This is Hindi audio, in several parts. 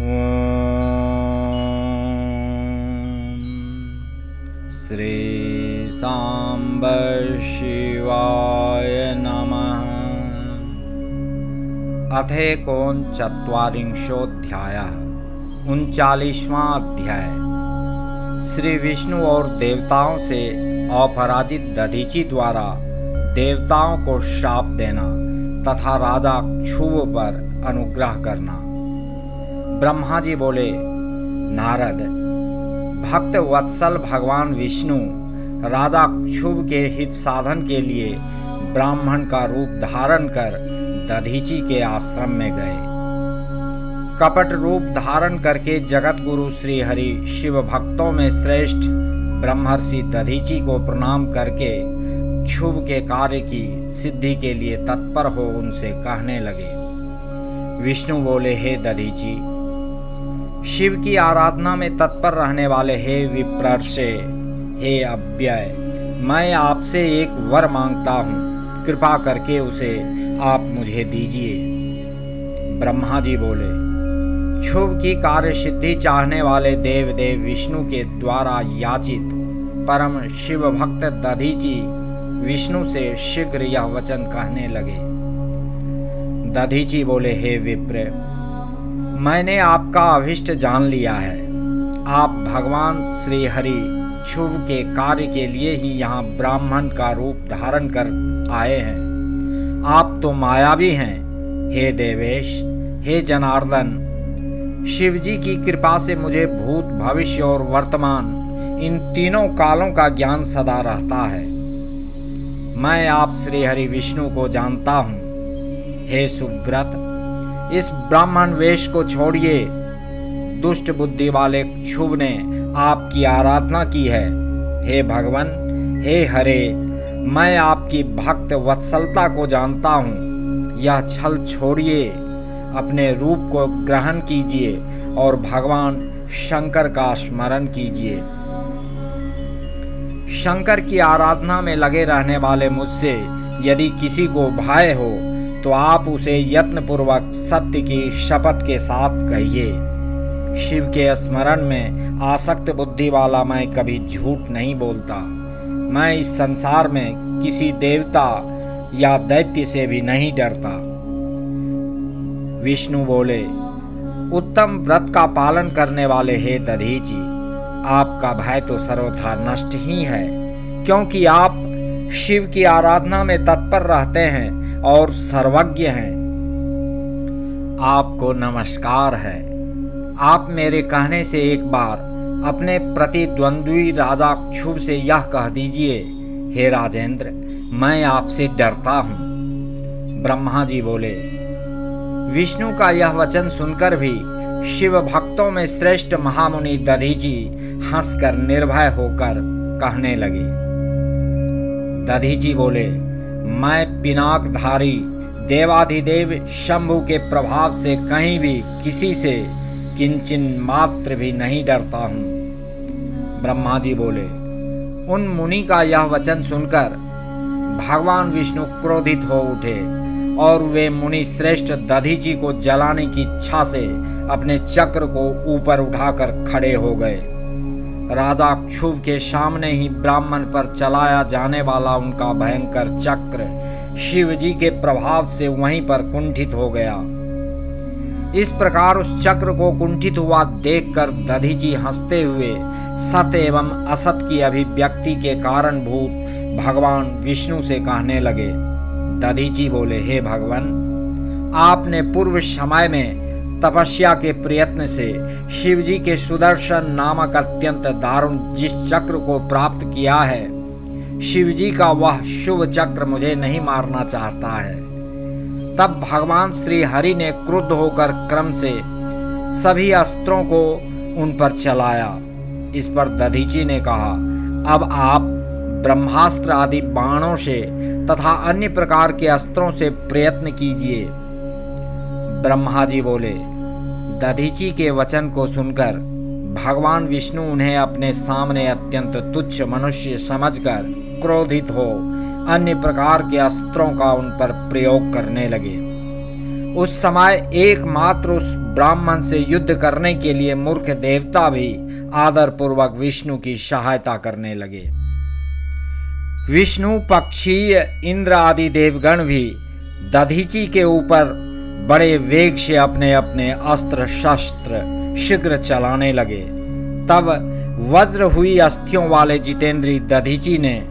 श्री सांब शिवाय नमः। अथेकोनचत्वारिंशोऽध्यायः 39वां अध्याय। श्री विष्णु और देवताओं से अपराजित दधीचि द्वारा देवताओं को श्राप देना तथा राजा क्षुभ पर अनुग्रह करना। ब्रह्मा जी बोले, नारद, भक्त वत्सल भगवान विष्णु राजा क्षुभ के हित साधन के लिए ब्राह्मण का रूप धारण कर दधीचि के आश्रम में गए। कपट रूप धारण करके जगत गुरु श्री हरि शिव भक्तों में श्रेष्ठ ब्रह्मर्षि दधीचि को प्रणाम करके क्षुभ के कार्य की सिद्धि के लिए तत्पर हो उनसे कहने लगे। विष्णु बोले, हे दधीचि, शिव की आराधना में तत्पर रहने वाले हे विप्रर्षे, हे अव्यय, मैं आपसे एक वर मांगता हूँ, कृपा करके उसे आप मुझे दीजिए। ब्रह्मा जी बोले, क्षुभ की कार्य सिद्धि चाहने वाले देव देव विष्णु के द्वारा याचित परम शिव भक्त दधीचि विष्णु से शीघ्र यह वचन कहने लगे। दधीचि बोले, हे विप्र, मैंने आपका अभिष्ट जान लिया है। आप भगवान श्री हरि क्षुभ के कार्य के लिए ही यहाँ ब्राह्मण का रूप धारण कर आए हैं। आप तो मायावी हैं। हे देवेश, हे जनार्दन, शिवजी की कृपा से मुझे भूत भविष्य और वर्तमान इन तीनों कालों का ज्ञान सदा रहता है। मैं आप श्री हरि विष्णु को जानता हूँ। हे सुव्रत, इस ब्राह्मण वेश को छोड़िए। दुष्ट बुद्धि वाले क्षुभ ने आपकी आराधना की है। हे भगवान, हे हरे, मैं आपकी भक्त वत्सलता को जानता हूँ। यह छल छोड़िए, अपने रूप को ग्रहण कीजिए और भगवान शंकर का स्मरण कीजिए। शंकर की आराधना में लगे रहने वाले मुझसे यदि किसी को भय हो तो आप उसे यत्नपूर्वक सत्य की शपथ के साथ कहिए। शिव के स्मरण में आसक्त बुद्धि वाला मैं कभी झूठ नहीं बोलता। मैं इस संसार में किसी देवता या दैत्य से भी नहीं डरता। विष्णु बोले, उत्तम व्रत का पालन करने वाले हे दधीचि, आपका भय तो सर्वथा नष्ट ही है, क्योंकि आप शिव की आराधना में तत्पर रहते हैं और सर्वज्ञ हैं। आपको नमस्कार है। आप मेरे कहने से एक बार अपने प्रतिद्वंद्वी राजा क्षुभ से यह कह दीजिए, हे राजेंद्र, मैं आपसे डरता हूँ। ब्रह्मा जी बोले, विष्णु का यह वचन सुनकर भी शिव भक्तों में श्रेष्ठ महामुनि दधीचि हंसकर निर्भय होकर कहने लगे। दधीचि बोले, मैं पिनाकधारी देवाधिदेव शंभु के प्रभाव से कहीं भी किसी से किंचिन मात्र भी नहीं डरता हूँ। ब्रह्मा जी बोले, उन मुनि का यह वचन सुनकर भगवान विष्णु क्रोधित हो उठे और वे मुनि श्रेष्ठ दधीचि को जलाने की इच्छा से अपने चक्र को ऊपर उठाकर खड़े हो गए। राजा क्षुभ के सामने ही ब्राह्मण पर चलाया जाने वाला उनका भयंकर चक्र शिवजी के प्रभाव से वहीं पर कुंठित हो गया। इस प्रकार उस चक्र को कुंठित हुआ देखकर दधीचि हंसते हुए सत एवं असत की अभिव्यक्ति के कारणभूत भगवान विष्णु से कहने लगे। दधीचि बोले, हे भगवान, आपने पूर्व समय में तपस्या के प्रयत्न से शिवजी के सुदर्शन नामक अत्यंत दारुण जिस चक्र को प्राप्त किया है, शिवजी का वह शुभ चक्र मुझे नहीं मारना चाहता है। तब भगवान श्री हरि ने क्रुद्ध होकर क्रम से सभी अस्त्रों को उन पर चलाया। इस पर दधीचि ने कहा, अब आप ब्रह्मास्त्र आदि बाणों से तथा अन्य प्रकार के अस्त्रों से प्रयत्न कीजिए। ब्रह्मा जी बोले। दधीचि के वचन को सुनकर भगवान विष्णु उन्हें अपने सामने अत्यंत तुच्छ मनुष्य समझकर क्रोधित हो अन्य प्रकार के अस्त्रों का उन पर प्रयोग करने लगे। उस समय एकमात्र उस ब्राह्मण से युद्ध करने के लिए मूर्ख देवता भी आदर पूर्वक विष्णु की सहायता करने लगे। विष्णु पक्षीय इंद्र आदि देवगण भी दधीचि के ऊपर बड़े वेग से अपने अपने अस्त्र शस्त्र शीघ्र चलाने लगे। तब वज्र हुई अस्थियों वाले जितेंद्री दधीचि ने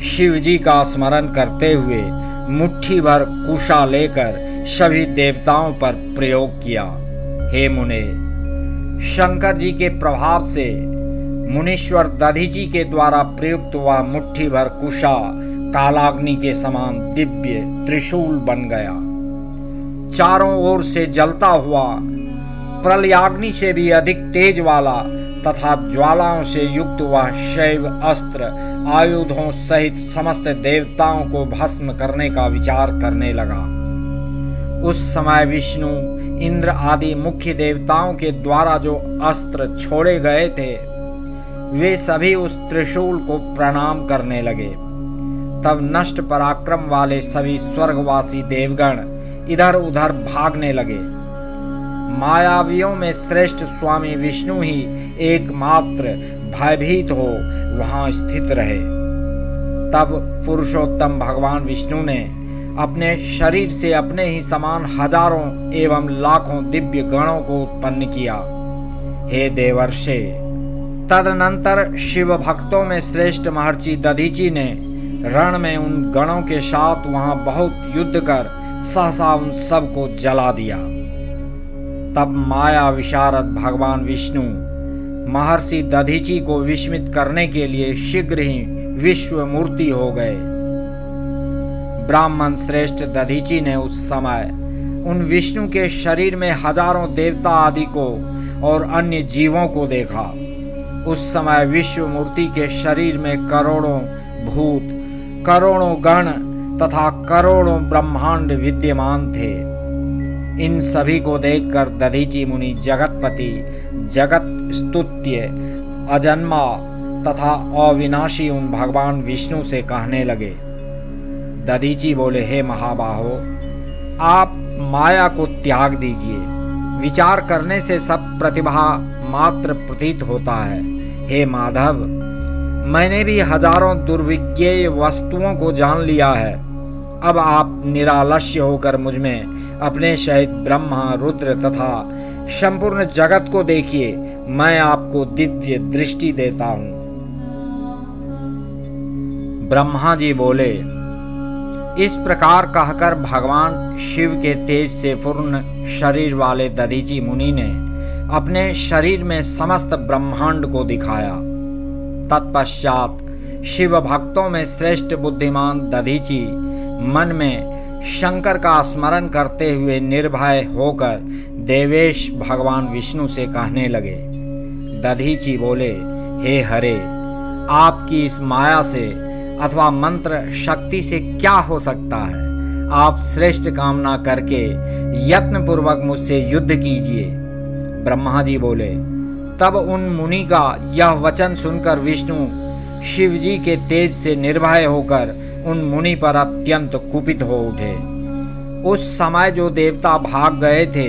शिवजी का स्मरण करते हुए मुट्ठी भर कुशा लेकर सभी देवताओं पर प्रयोग किया। हे मुने, शंकर जी के प्रभाव से मुनीश्वर दधीचि के द्वारा प्रयुक्त हुआ मुट्ठी भर कुशा कालाग्नि के समान दिव्य त्रिशूल बन गया। चारों ओर से जलता हुआ प्रलयाग्नि से भी अधिक तेज वाला तथा ज्वालाओं से युक्त हुआ शैव अस्त्र आयुधों सहित समस्त देवताओं को भस्म करने का विचार करने लगा। उस समय विष्णु इंद्र आदि मुख्य देवताओं के द्वारा जो अस्त्र छोड़े गए थे वे सभी उस त्रिशूल को प्रणाम करने लगे। तब नष्ट पराक्रम वाले सभी स्वर्गवासी देवगण इधर उधर भागने लगे। मायावियों में श्रेष्ठ स्वामी विष्णु ही एकमात्र भयभीत हो वहां स्थित रहे। तब पुरुषोत्तम भगवान विष्णु ने अपने शरीर से अपने ही समान हजारों एवं लाखों दिव्य गणों को उत्पन्न किया। हे देवर्षे, तदनंतर शिव भक्तों में श्रेष्ठ महर्षि दधीचि ने रण में उन गणों के साथ वहां बहुत युद्ध कर सहसा उन सब को जला दिया। तब माया विशारद भगवान विष्णु महर्षि दधीचि को विस्मित करने के लिए शीघ्र ही विश्व मूर्ति हो गए। ब्राह्मण श्रेष्ठ दधीचि ने उस समय उन विष्णु के शरीर में हजारों देवता आदि को और अन्य जीवों को देखा। उस समय विश्व मूर्ति के शरीर में करोड़ों भूत, करोड़ों गण तथा करोड़ों ब्रह्मांड विद्यमान थे। इन सभी को देखकर दधीचि मुनि जगतपति, जगत स्तुत्य, अजन्मा तथा अविनाशी उन भगवान विष्णु से कहने लगे। दधीचि बोले, हे महाबाहो, आप माया को त्याग दीजिए। विचार करने से सब प्रतिभा मात्र प्रतीत होता है। हे माधव, मैंने भी हजारों दुर्विज्ञेय वस्तुओं को जान लिया है। अब आप निरालस्य होकर मुझमें अपने सहित ब्रह्मा, रुद्र तथा संपूर्ण जगत को देखिए। मैं आपको दिव्य दृष्टि देता हूं। ब्रह्मा जी बोले। इस प्रकार कहकर भगवान शिव के तेज से पूर्ण शरीर वाले दधीचि मुनि ने अपने शरीर में समस्त ब्रह्मांड को दिखाया। तत्पश्चात शिव भक्तों में श्रेष्ठ बुद्धिमान दधीचि मन में शंकर का स्मरण करते हुए निर्भय होकर देवेश भगवान विष्णु से कहने लगे। दधीचि बोले, हे हरे, आपकी इस माया से अथवा मंत्र शक्ति से क्या हो सकता है? आप श्रेष्ठ कामना करके यत्न पूर्वक मुझसे युद्ध कीजिए। ब्रह्मा जी बोले। तब उन मुनि का यह वचन सुनकर विष्णु शिवजी के तेज से निर्भय होकर उन मुनि पर अत्यंत कुपित हो उठे। उस समय जो देवता भाग गए थे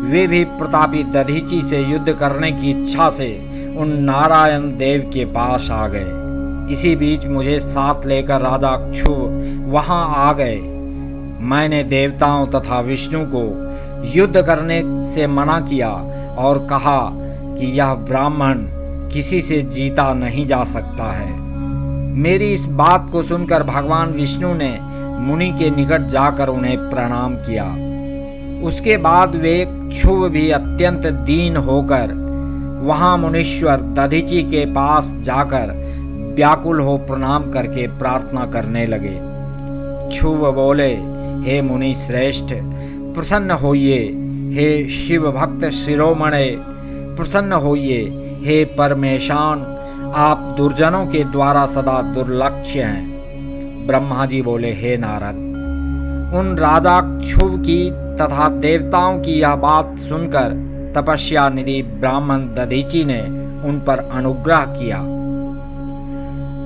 वे भी प्रतापी दधीचि से युद्ध करने की इच्छा से उन नारायण देव के पास आ गए। इसी बीच मुझे साथ लेकर राजा क्षुभ वहां आ गए। मैंने देवताओं तथा विष्णु को युद्ध करने से मना किया और कहा कि यह ब्राह्मण किसी से जीता नहीं जा सकता है। मेरी इस बात को सुनकर भगवान विष्णु ने मुनि के निकट जाकर उन्हें प्रणाम किया। उसके बाद वे क्षुभ भी अत्यंत दीन होकर वहां मुनीश्वर दधीचि के पास जाकर व्याकुल हो प्रणाम करके प्रार्थना करने लगे। क्षुभ बोले, हे मुनि श्रेष्ठ, प्रसन्न होइए। हे शिव भक्त शिरोमणे, प्रसन्न होइए। हे परमेशान, आप दुर्जनों के द्वारा सदा दुर्लक्ष्य हैं। ब्रह्मा जी बोले, हे नारद, उन राजा क्षुभ की तथा देवताओं की यह बात सुनकर तपस्या निधि ब्राह्मण दधीचि ने उन पर अनुग्रह किया।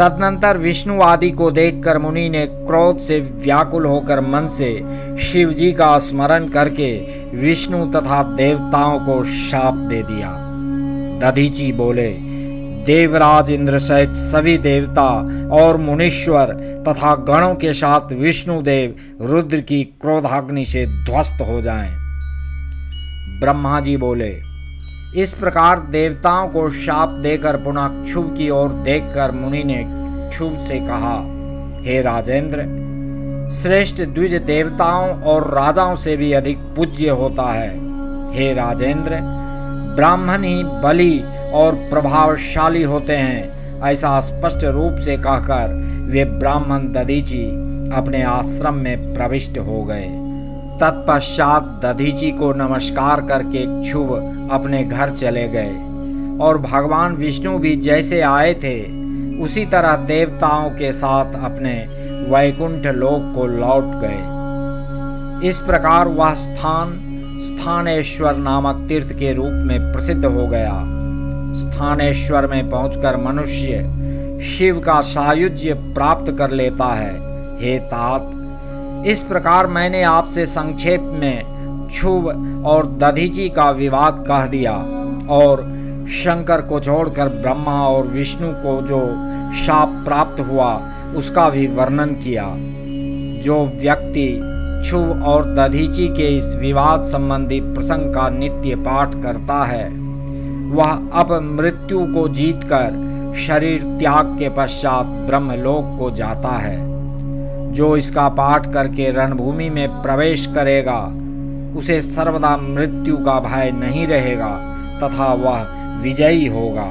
तदनंतर विष्णु आदि को देखकर मुनि ने क्रोध से व्याकुल होकर मन से शिव जी का स्मरण करके विष्णु तथा देवताओं को शाप दे दिया। दधीची बोले, देवराज इंद्र सहित सभी देवता और मुनीश्वर तथा गणों के साथ विष्णुदेव रुद्र की क्रोधाग्नि से ध्वस्त हो जाएं। ब्रह्मा जी बोले, इस प्रकार देवताओं को शाप देकर पुनः क्षुभ की ओर देखकर मुनि ने क्षुभ से कहा, हे राजेंद्र, श्रेष्ठ द्विज देवताओं और राजाओं से भी अधिक पूज्य होता है। हे राजेंद्र, ब्राह्मण ही बली और प्रभावशाली होते हैं। ऐसा स्पष्ट रूप से कहकर वे ब्राह्मण दधीची अपने आश्रम में प्रविष्ट हो गए। तत्पश्चात दधीची को नमस्कार करके क्षुभ अपने घर चले गए और भगवान विष्णु भी जैसे आए थे उसी तरह देवताओं के साथ अपने वैकुंठ लोक को लौट गए। इस प्रकार वह स्थान स्थानेश्वर नामक तीर्थ के रूप में प्रसिद्ध हो गया। स्थानेश्वर में पहुंचकर मनुष्य शिव का सायुज्य प्राप्त कर लेता है। हे तात, इस प्रकार मैंने आपसे संक्षेप में क्षुभ और दधीची का विवाद कह दिया और शंकर को छोड़कर ब्रह्मा और विष्णु को जो शाप प्राप्त हुआ उसका भी वर्णन किया। जो व्यक्ति क्षुभ और दधीची के इस विवाद संबंधी प्रसंग का नित्य पाठ करता है वह अब मृत्यु को जीतकर शरीर त्याग के पश्चात ब्रह्मलोक को जाता है। जो इसका पाठ करके रणभूमि में प्रवेश करेगा उसे सर्वदा मृत्यु का भय नहीं रहेगा तथा वह विजयी होगा।